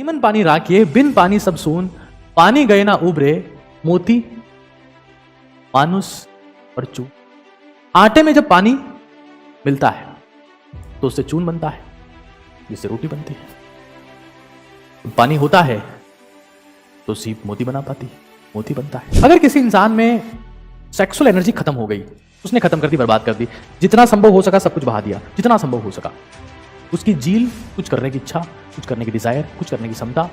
रहीमन पानी राखिए बिन पानी सब सून, पानी गए ना उबरे, मोती मानुस और चून। आटे में जब पानी मिलता है तो उससे चून बनता है, जिससे रोटी बनती है। पानी होता है तो सीप मोती बना पाती है, मोती बनता है। अगर किसी इंसान में सेक्सुअल एनर्जी खत्म हो गई, उसने खत्म कर दी, बर्बाद कर दी, जितना संभव हो सका सब कुछ बहा दिया, जितना संभव हो सका। उसकी जील, कुछ करने की इच्छा, कुछ करने की डिजायर, कुछ करने की क्षमता,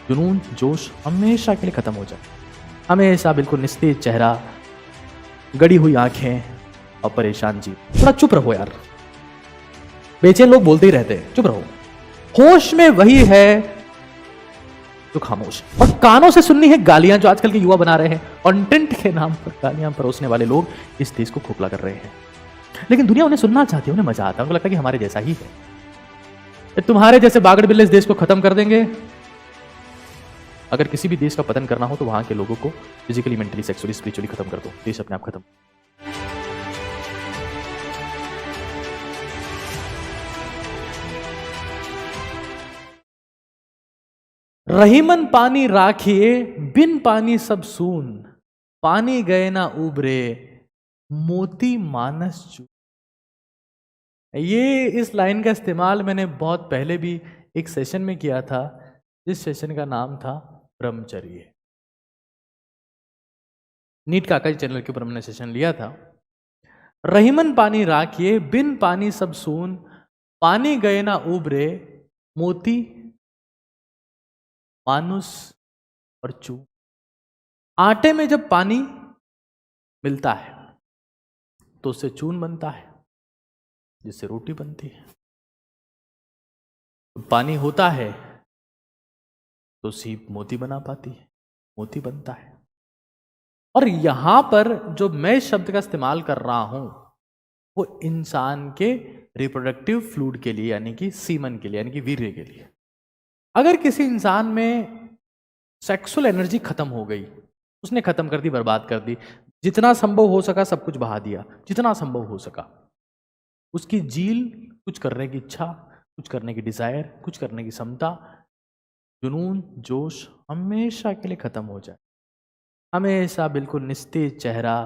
जुनून, जोश हमेशा के लिए खत्म हो जाए। हमेशा बिल्कुल निस्तेज चेहरा, गड़ी हुई आंखें और परेशान जीव। थोड़ा चुप रहो यार, बेचैन लोग बोलते ही रहते हैं, चुप रहो। होश में वही है जो खामोश है। और कानों से सुननी है गालियां, जो आजकल के युवा बना रहे हैं। कंटेंट के नाम पर गालियां परोसने वाले लोग इस देश को खोखला कर रहे हैं। लेकिन दुनिया उन्हें सुनना चाहती है, उन्हें मजा आता है, उनको लगता है कि हमारे जैसा ही है। तुम्हारे जैसे बागड़ बिल्ले इस देश को खत्म कर देंगे। अगर किसी भी देश का पतन करना हो तो वहां के लोगों को फिजिकली, मेंटली, सेक्सुअली, स्पिरिचुअली खत्म कर दो, देश अपने आप खत्म। रहीमन पानी राखिए बिन पानी सब सून, पानी गए ना उबरे, मोती मानस चून। ये इस लाइन का इस्तेमाल मैंने बहुत पहले भी एक सेशन में किया था, जिस सेशन का नाम था ब्रह्मचर्य। नीट काका चैनल के ऊपर हमने सेशन लिया था। रहीमन पानी राखिए बिन पानी सब सून, पानी गए ना उबरे, मोती मानुस और चून। आटे में जब पानी मिलता है तो उससे चून बनता है, जिससे रोटी बनती है। पानी होता है तो सीप मोती बना पाती है, मोती बनता है। और यहां पर जो मैं शब्द का इस्तेमाल कर रहा हूं वो इंसान के रिप्रोडक्टिव फ्लूइड के लिए, यानी कि सीमन के लिए, यानी कि वीर्य के लिए। अगर किसी इंसान में सेक्सुअल एनर्जी खत्म हो गई, उसने खत्म कर दी, बर्बाद कर दी, जितना संभव हो सका सब कुछ बहा दिया, जितना संभव हो सका। उसकी जील, कुछ करने की इच्छा, कुछ करने की डिजायर, कुछ करने की क्षमता, जुनून, जोश हमेशा के लिए खत्म हो जाए। हमेशा बिल्कुल निस्तेज चेहरा,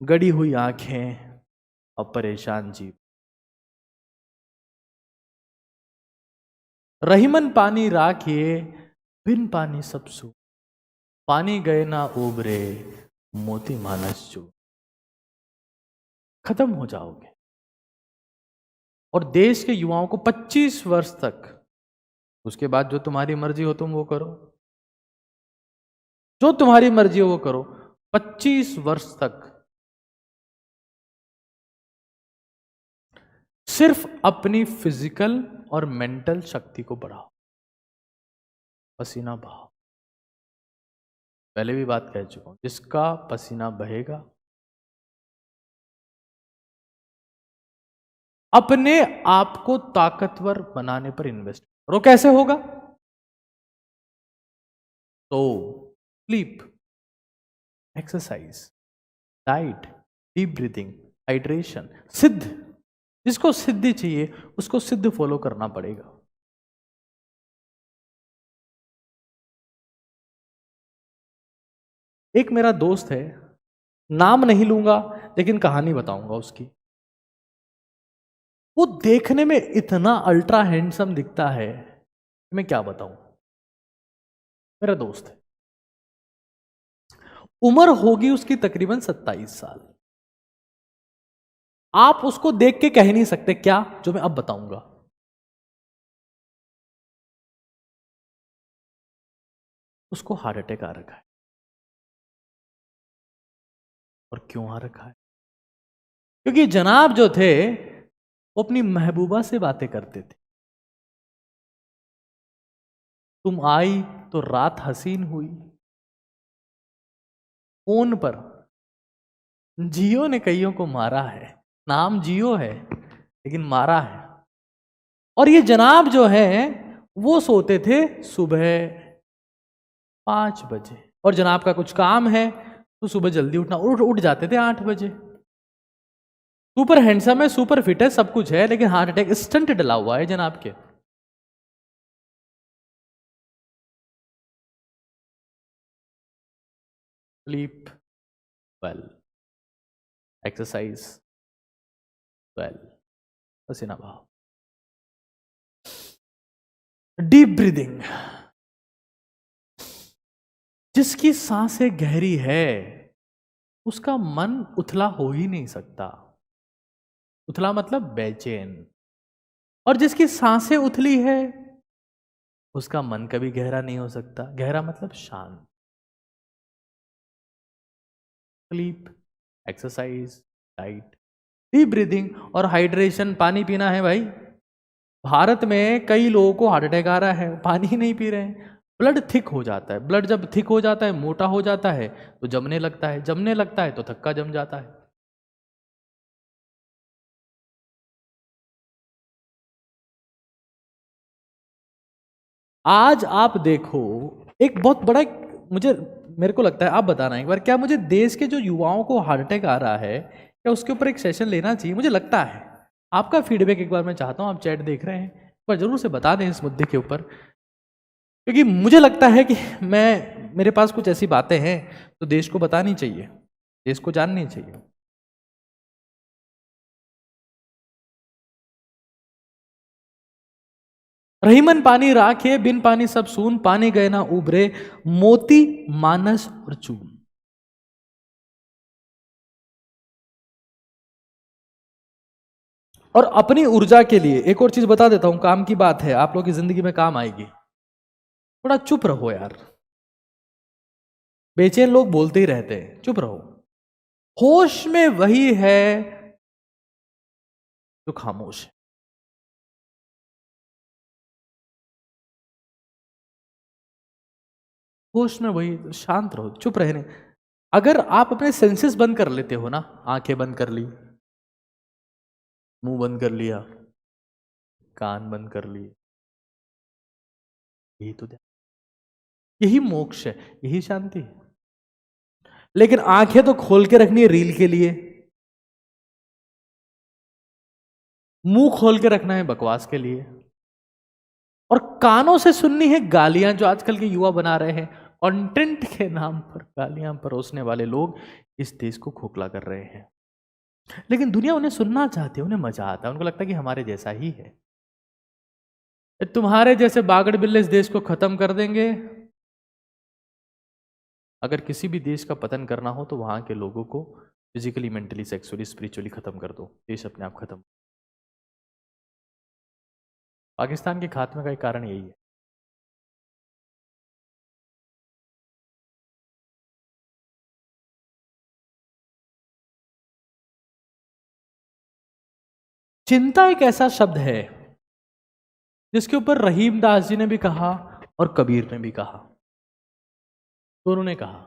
गड़ी हुई आंखें और परेशान जीव। रहीमन पानी राखिए बिन पानी सब सून, पानी गए ना उबरे, मोती मानस चून। खत्म हो जाओगे। और देश के युवाओं को 25 वर्ष तक, उसके बाद जो तुम्हारी मर्जी हो तुम वो करो, जो तुम्हारी मर्जी हो वो करो। 25 वर्ष तक सिर्फ अपनी फिजिकल और मेंटल शक्ति को बढ़ाओ, पसीना बहाओ। पहले भी बात कह चुका हूं, जिसका पसीना बहेगा अपने आप को ताकतवर बनाने पर इन्वेस्ट करो। कैसे होगा? तो sleep, exercise, diet, deep breathing, hydration, सिद्ध। जिसको सिद्धि चाहिए उसको सिद्ध फॉलो करना पड़ेगा। एक मेरा दोस्त है, नाम नहीं लूंगा लेकिन कहानी बताऊंगा उसकी। वो देखने में इतना अल्ट्रा हैंडसम दिखता है, मैं क्या बताऊं। मेरा दोस्त है, उम्र होगी उसकी तकरीबन 27 साल। आप उसको देख के कह नहीं सकते क्या जो मैं अब बताऊंगा। उसको हार्ट अटैक आ रखा है। और क्यों आ रखा है? क्योंकि जनाब जो थे वो अपनी महबूबा से बातें करते थे। तुम आई तो रात हसीन हुई। फोन पर जियो ने कईयों को मारा है, नाम जियो है लेकिन मारा है। और ये जनाब जो है वो सोते थे सुबह 5 बजे, और जनाब का कुछ काम है तो सुबह जल्दी उठना, उठ जाते थे 8 बजे। सुपर हैंडसम है, सुपर फिट है, सब कुछ है, लेकिन हार्ट अटैक स्टंट डला हुआ है जनाब के। स्लीप वेल, एक्सरसाइज वेल, पसीना बहाओ, डीप ब्रीदिंग। जिसकी सांसें गहरी है उसका मन उथला हो ही नहीं सकता। उथला मतलब बेचैन। और जिसकी सांसें उथली है उसका मन कभी गहरा नहीं हो सकता। गहरा मतलब शांत। Sleep, exercise, diet, deep breathing और हाइड्रेशन। पानी पीना है भाई। भारत में कई लोगों को हार्ट अटैक आ रहा है, पानी ही नहीं पी रहे हैं। ब्लड थिक हो जाता है। ब्लड जब थिक हो जाता है, मोटा हो जाता है, तो जमने लगता है। जमने लगता है तो थक्का जम जाता है। आज आप देखो, एक बहुत बड़ा मुझे मेरे को लगता है, आप बताना एक बार, क्या मुझे देश के जो युवाओं को हार्ट अटैक आ रहा है, क्या उसके ऊपर एक सेशन लेना चाहिए? मुझे लगता है। आपका फीडबैक एक बार मैं चाहता हूं, आप चैट देख रहे हैं, एक बार जरूर से बता दें इस मुद्दे के ऊपर। क्योंकि मुझे लगता है कि मेरे पास कुछ ऐसी बातें हैं तो देश को बतानी चाहिए, देश को जाननी चाहिए। रहीमन पानी राखे, बिन पानी सब सून, पानी गए ना उबरे, मोती मानस और चून। और अपनी ऊर्जा के लिए एक और चीज बता देता हूं, काम की बात है, आप लोग की जिंदगी में काम आएगी। थोड़ा चुप रहो यार। बेचैन लोग बोलते ही रहते हैं, चुप रहो। होश में वही है जो खामोश है। होश में वही, शांत रहो, चुप रहने। अगर आप अपने सेंसेस बंद कर लेते हो ना, आंखें बंद कर ली, मुंह बंद कर लिया, कान बंद कर लिए, यही तो ध्यान, यही मोक्ष है, यही शांति है। लेकिन आंखें तो खोल के रखनी है रील के लिए, मुंह खोल के रखना है बकवास के लिए, और कानों से सुननी है गालियां जो आजकल के युवा बना रहे हैं। कंटेंट के नाम पर गालियां परोसने वाले लोग इस देश को खोखला कर रहे हैं। लेकिन दुनिया उन्हें सुनना चाहती है, उन्हें मजा आता है, उनको लगता है कि हमारे जैसा ही है। तुम्हारे जैसे बागड़ बिल्ले इस देश को खत्म कर देंगे। अगर किसी भी देश का पतन करना हो तो वहां के लोगों को फिजिकली, मेंटली, सेक्सुअली, स्पिरिचुअली खत्म कर दो, देश अपने आप खत्म। पाकिस्तान के खात्मे का एक कारण यही है। चिंता एक ऐसा शब्द है जिसके ऊपर रहीम दास जी ने भी कहा और कबीर ने भी कहा, दोनों ने कहा।